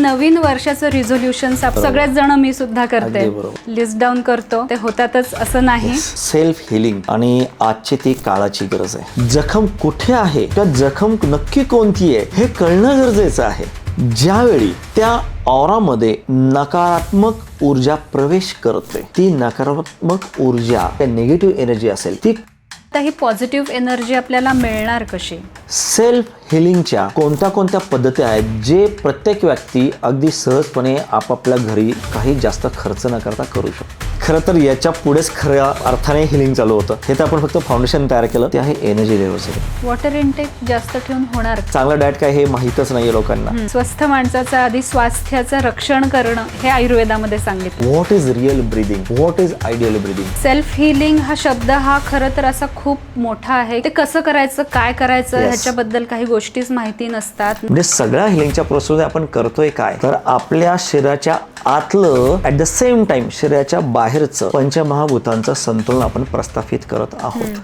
नवीन वर्षाचं रिझोल्युशन सगळ्याच जण, मी सुद्धा करते, लिस्ट डाऊन करतो, ते होतातच असं नाही. सेल्फ हिलिंग आणि आजची ती काळाची गरज आहे. जखम कुठे आहे, त्या जखम नक्की कोणती आहे हे कळणं गरजेचं आहे. ज्यावेळी त्या ऑरामध्ये नकारात्मक ऊर्जा प्रवेश करते, ती नकारात्मक ऊर्जा, त्या निगेटिव्ह एनर्जी असेल, ती ही पॉझिटिव्ह एनर्जी आपल्याला मिळणार कशी? सेल्फ हिलिंगच्या कोणत्या पद्धती आहेत जे प्रत्येक व्यक्ती अगदी सहजपणे आपापल्या घरी काही जास्त खर्च न करता करू शकतो. खरं तर याच्या पुढेच खऱ्या अर्थाने हिलिंग चालू होतं. हे तर आपण फक्त फाउंडेशन तयार केलं, ते आहे एनर्जी लेवल्स. वॉटर इनटेक जास्त ठेवून होणार? चांगलं डाएट काय हे माहीतच नाहीये लोकांना. स्वस्थ माणसाचं आधी स्वास्थ्याचं रक्षण करणं हे आयुर्वेदामध्ये सांगितलं. What is real breathing, what is ideal breathing. Self healing हा शब्द हा खरं तर असा खूप मोठा आहे. ते कसं करायचं, काय करायचं, ह्याच्याबद्दल काही गोष्टीच माहिती नसतात. म्हणजे सगळ्या हिलिंगच्या प्रोसेस आपण करतोय काय, तर आपल्या शरीराच्या आतलं ऍट द सेम टाइम शरीराच्या बाहेरचं पंचमहाभूतांचं संतुलन आपण प्रस्थापित करत आहोत.